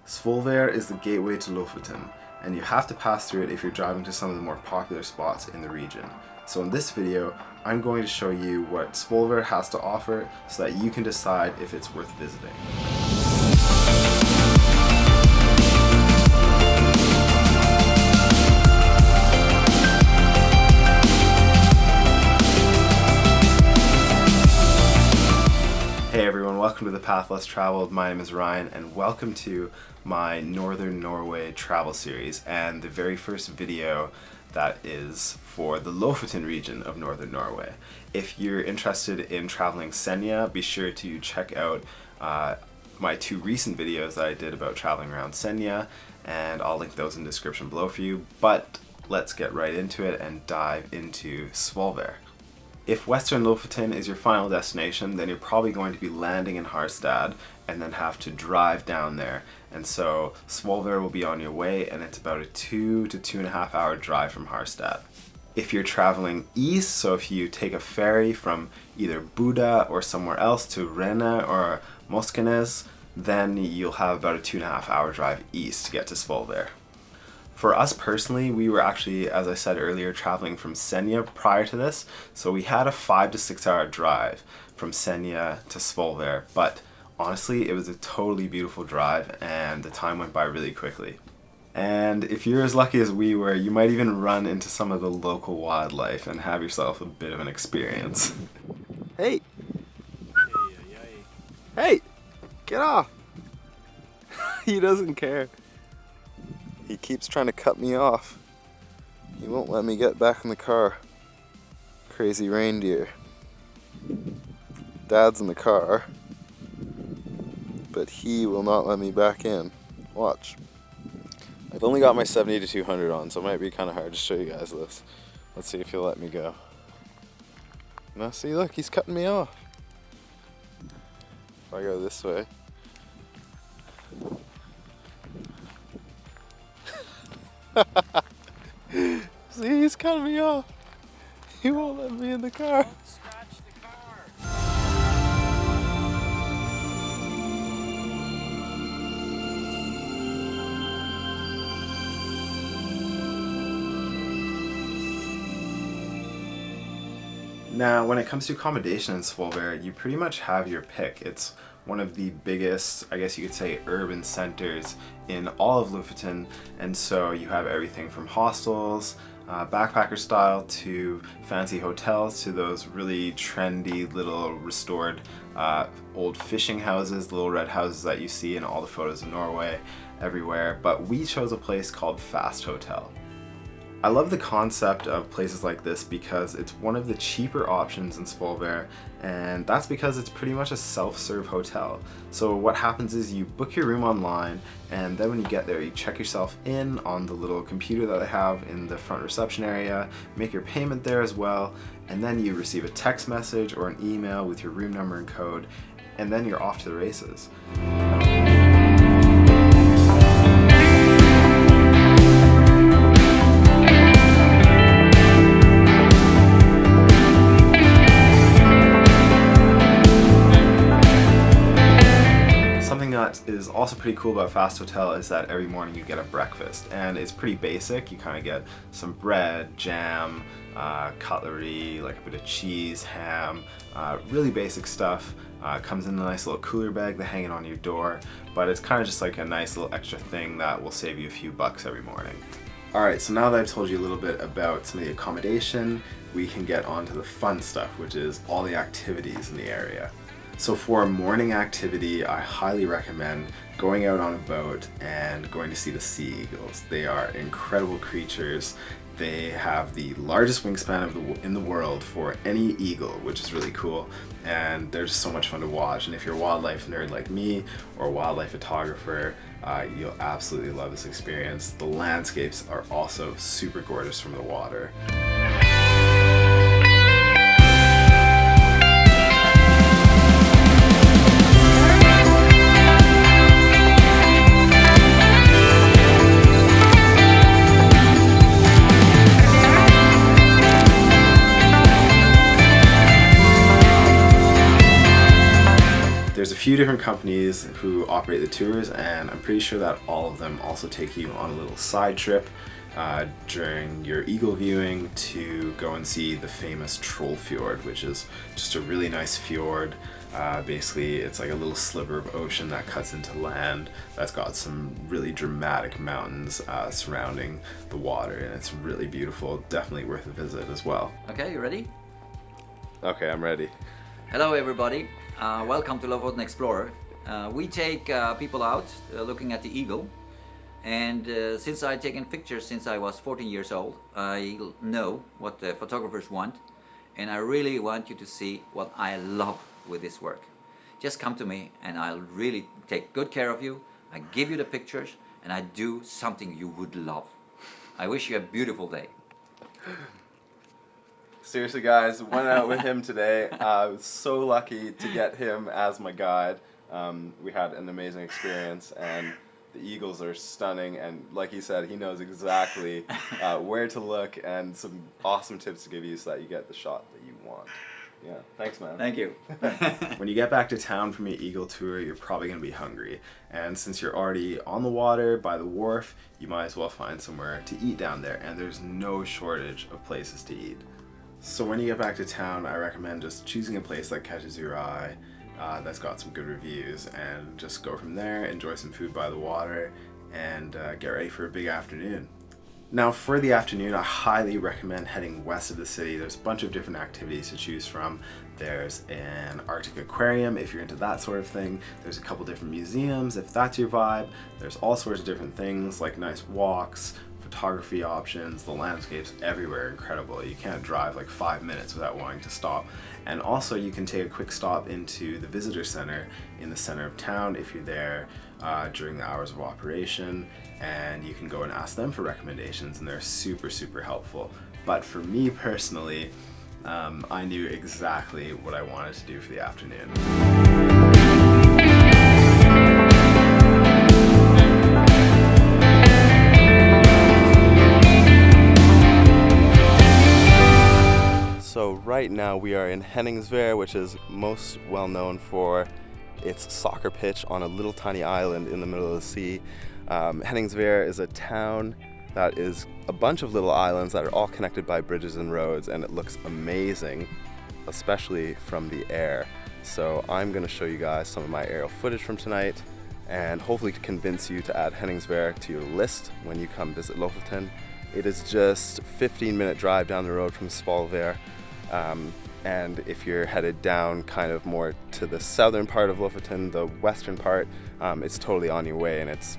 Svolvær is the gateway to Lofoten, and you have to pass through it if you're driving to some of the more popular spots in the region. So in this video, I'm going to show you what Svolvær has to offer so that you can decide if it's worth visiting. Hey everyone, welcome to The Path Less Traveled. My name is Ryan and welcome to my Northern Norway travel series and the very first video that is for the Lofoten region of Northern Norway. If you're interested in traveling Senja, be sure to check out my two recent videos that I did about traveling around Senja, and I'll link those in the description below for you. But let's get right into it and dive into Svolvær. If Western Lofoten is your final destination, then you're probably going to be landing in Harstad and then have to drive down there. And so Svolvær will be on your way, and it's about a 2 to 2.5 hour drive from Harstad. If you're traveling east, so if you take a ferry from either Buda or somewhere else to Rena or Moskenes, then you'll have about a 2.5 hour drive east to get to Svolvær. For us personally, we were actually, as I said earlier, traveling from Senja prior to this, so we had a 5 to 6 hour drive from Senja to Svolvær, but honestly it was a totally beautiful drive and the time went by really quickly. And if you're as lucky as we were, you might even run into some of the local wildlife and have yourself a bit of an experience. Hey! Hey! Get off! He doesn't care. He keeps trying to cut me off. He won't let me get back in the car. Crazy reindeer. Dad's in the car, but he will not let me back in. Watch. I've only got my 70 to 200 on, so it might be kind of hard to show you guys this. Let's see if he'll let me go. Now see, look, he's cutting me off. If I go this way. See, he's cutting me off. He won't let me in the car. Don't scratch the car. Now, when it comes to accommodation in Svolvær, you pretty much have your pick. It's one of the biggest, I guess you could say, urban centers in all of Lofoten, and so you have everything from hostels, backpacker style, to fancy hotels, to those really trendy little restored old fishing houses, little red houses that you see in all the photos of Norway everywhere. But we chose a place called Fast Hotel. I love the concept of places like this because it's one of the cheaper options in Svolvær, and that's because it's pretty much a self-serve hotel. So what happens is you book your room online, and then when you get there you check yourself in on the little computer that they have in the front reception area, make your payment there as well, and then you receive a text message or an email with your room number and code, and then you're off to the races. Is also pretty cool about Fast Hotel is that every morning you get a breakfast, and it's pretty basic. You kind of get some bread, jam, cutlery, like a bit of cheese, ham, really basic stuff. Comes in a nice little cooler bag to hang it on your door, but it's kind of just like a nice little extra thing that will save you a few bucks every morning. Alright, so now that I've told you a little bit about some of the accommodation, we can get on to the fun stuff, which is all the activities in the area. So for a morning activity, I highly recommend going out on a boat and going to see the seagulls. They are incredible creatures. They have the largest wingspan in the world for any eagle, which is really cool, and they're just so much fun to watch. And if you're a wildlife nerd like me or a wildlife photographer, you'll absolutely love this experience. The landscapes are also super gorgeous from the water. There's a few different companies who operate the tours, and I'm pretty sure that all of them also take you on a little side trip during your eagle viewing to go and see the famous Trollfjord, which is just a really nice fjord. Basically, it's like a little sliver of ocean that cuts into land that's got some really dramatic mountains surrounding the water, and it's really beautiful. Definitely worth a visit as well. Okay, you ready? Okay, I'm ready. Hello everybody, welcome to Lofoten Explorer. We take people out looking at the eagle, and since I've taken pictures since I was 14 years old, I know what the photographers want, and I really want you to see what I love with this work. Just come to me and I'll really take good care of you. I give you the pictures and I do something you would love. I wish you a beautiful day. Seriously guys, went out with him today. I was so lucky to get him as my guide. We had an amazing experience, and the eagles are stunning, and like he said, he knows exactly where to look and some awesome tips to give you so that you get the shot that you want. Yeah, thanks man. Thank you. When you get back to town from your eagle tour, you're probably going to be hungry, and since you're already on the water by the wharf, you might as well find somewhere to eat down there, and there's no shortage of places to eat. So when you get back to town, I recommend just choosing a place that catches your eye, that's got some good reviews, and just go from there, enjoy some food by the water, and get ready for a big afternoon. Now for the afternoon, I highly recommend heading west of the city. There's a bunch of different activities to choose from. There's an Arctic aquarium if you're into that sort of thing. There's a couple different museums if that's your vibe. There's all sorts of different things like nice walks, photography options, the landscapes everywhere, incredible. You can't drive like 5 minutes without wanting to stop. And also you can take a quick stop into the visitor center in the center of town if you're there during the hours of operation, and you can go and ask them for recommendations, and they're super helpful. But for me personally, I knew exactly what I wanted to do for the afternoon. So right now we are in Henningsvaer, which is most well known for its soccer pitch on a little tiny island in the middle of the sea. Henningsvaer is a town that is a bunch of little islands that are all connected by bridges and roads, and it looks amazing, especially from the air. So I'm going to show you guys some of my aerial footage from tonight, and hopefully convince you to add Henningsvaer to your list when you come visit Lofoten. It is just a 15-minute drive down the road from Svolvær. And if you're headed down kind of more to the southern part of Lofoten, the western part, it's totally on your way, and it's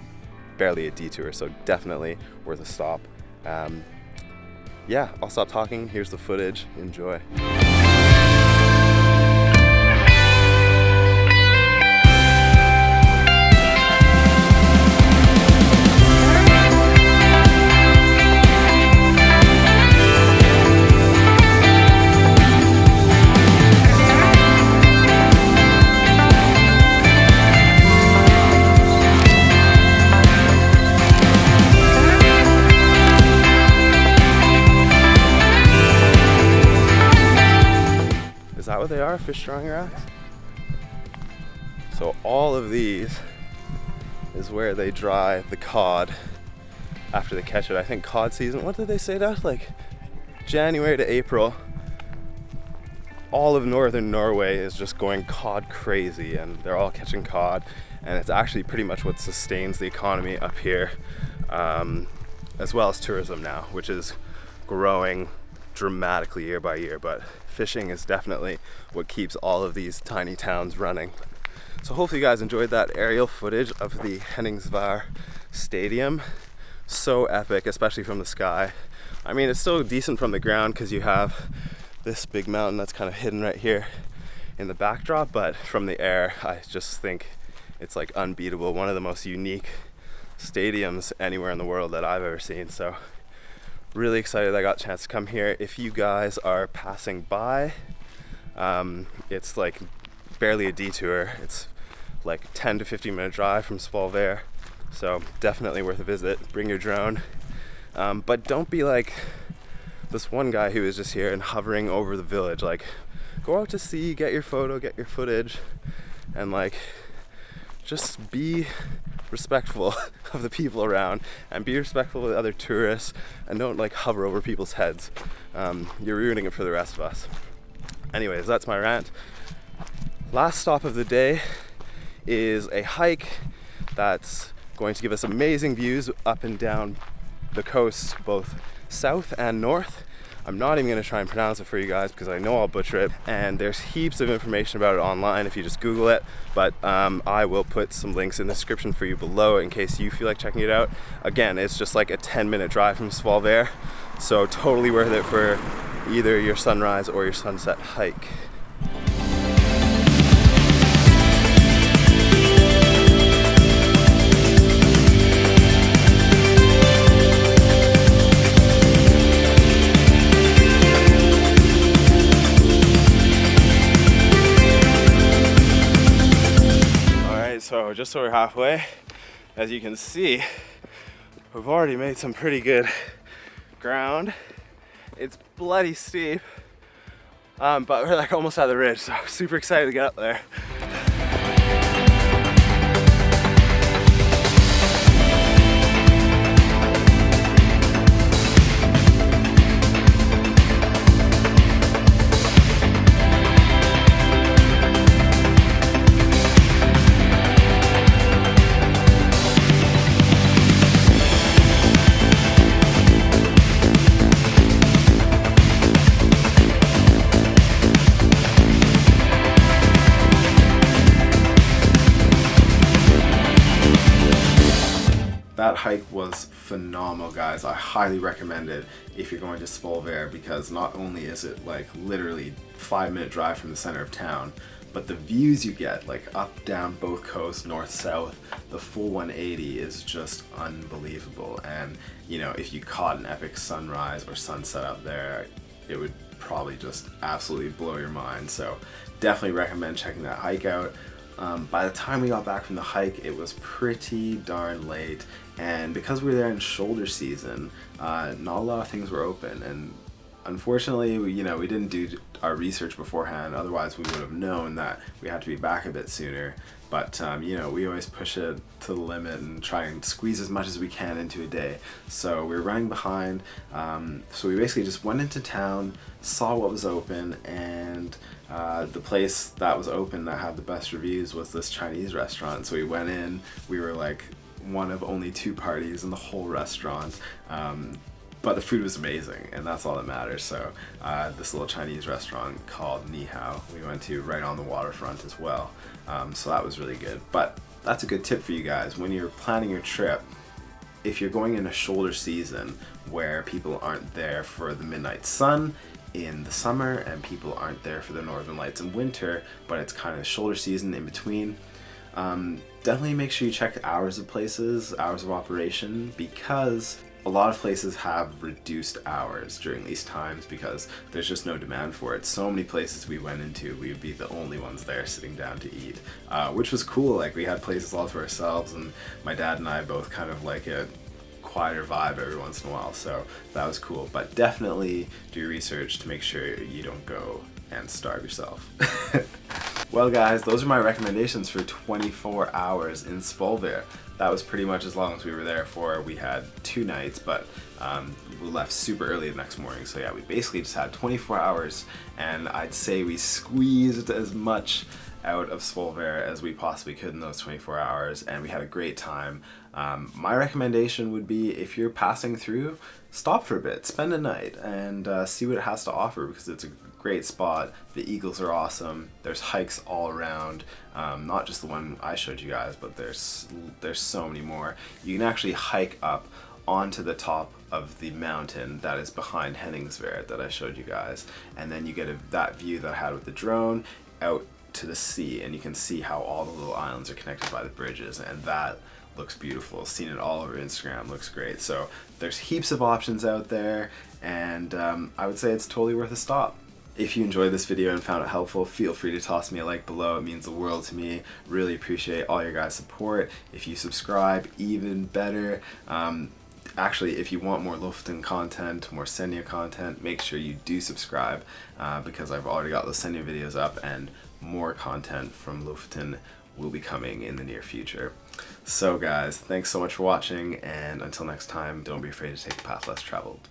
barely a detour, so definitely worth a stop. Yeah, I'll stop talking. Here's the footage. Enjoy. Is that what they are, fish drying racks? So all of these is where they dry the cod after they catch it. I think cod season, what did they say that? Like January to April. All of northern Norway is just going cod crazy, and they're all catching cod, and it's actually pretty much what sustains the economy up here, as well as tourism now, which is growing dramatically year by year, but fishing is definitely what keeps all of these tiny towns running. So hopefully you guys enjoyed that aerial footage of the Henningsvaer Stadium. So epic, especially from the sky. I mean, it's still decent from the ground because you have this big mountain that's kind of hidden right here in the backdrop, but from the air, I just think it's like unbeatable. One of the most unique stadiums anywhere in the world that I've ever seen. So really excited I got a chance to come here. If you guys are passing by, it's like barely a detour. It's like 10 to 15 minute drive from Svolvær, so definitely worth a visit. Bring your drone, but don't be like this one guy who was just here and hovering over the village. Like, go out to sea, get your photo, get your footage, and like just be respectful of the people around and be respectful of the other tourists, and don't like hover over people's heads. You're ruining it for the rest of us. Anyways, that's my rant. Last stop of the day is a hike that's going to give us amazing views up and down the coast, both south and north. I'm not even going to try and pronounce it for you guys because I know I'll butcher it, and there's heaps of information about it online if you just Google it, but I will put some links in the description for you below in case you feel like checking it out. Again, it's just like a 10-minute drive from Svolvær, so totally worth it for either your sunrise or your sunset hike. So just so we're halfway, as you can see, we've already made some pretty good ground. It's bloody steep, but we're like almost at the ridge, so super excited to get up there. That hike was phenomenal, guys. I highly recommend it if you're going to Svolvær, because not only is it like literally 5-minute drive from the center of town, but the views you get, like up, down both coasts, north, south, the full 180 is just unbelievable. And you know, if you caught an epic sunrise or sunset up there, it would probably just absolutely blow your mind. So definitely recommend checking that hike out. By the time we got back from the hike, it was pretty darn late, and because we were there in shoulder season, not a lot of things were open, and unfortunately, we didn't do our research beforehand. Otherwise, we would have known that we had to be back a bit sooner. But we always push it to the limit and try and squeeze as much as we can into a day. So we were running behind. So we basically just went into town, saw what was open, and the place that was open that had the best reviews was this Chinese restaurant. So we went in. We were like one of only 2 parties in the whole restaurant. But the food was amazing, and that's all that matters. So this little Chinese restaurant called Ni Hao, we went to right on the waterfront as well. So that was really good. But that's a good tip for you guys. When you're planning your trip, if you're going in a shoulder season where people aren't there for the midnight sun in the summer and people aren't there for the northern lights in winter, but it's kind of shoulder season in between, definitely make sure you check hours of places, hours of operation, because a lot of places have reduced hours during these times because there's just no demand for it. So many places we went into, we would be the only ones there sitting down to eat, which was cool. Like, we had places all to ourselves, and my dad and I both kind of like a quieter vibe every once in a while, so that was cool. But definitely do your research to make sure you don't go and starve yourself. Well guys, those are my recommendations for 24 hours in Svolvær. That was pretty much as long as we were there for. We had 2 nights, but we left super early the next morning. So yeah, we basically just had 24 hours, and I'd say we squeezed as much out of Svolvær as we possibly could in those 24 hours, and we had a great time. My recommendation would be, if you're passing through, stop for a bit, spend a night, and see what it has to offer, because it's a great spot. The eagles are awesome. There's hikes all around, not just the one I showed you guys, but there's so many more. You can actually hike up onto the top of the mountain that is behind Henningsvaer that I showed you guys, and then you get that view that I had with the drone out to the sea, and you can see how all the little islands are connected by the bridges, and that looks beautiful. Seen it all over Instagram, looks great. So there's heaps of options out there, and I would say it's totally worth a stop. If you enjoyed this video and found it helpful, feel free to toss me a like below. It means the world to me. Really appreciate all your guys' support. If you subscribe, even better. Actually, if you want more Lofoten content, more Senja content, make sure you do subscribe, because I've already got those Senja videos up, and more content from Lofoten will be coming in the near future. So guys, thanks so much for watching, and until next time, don't be afraid to take the path less traveled.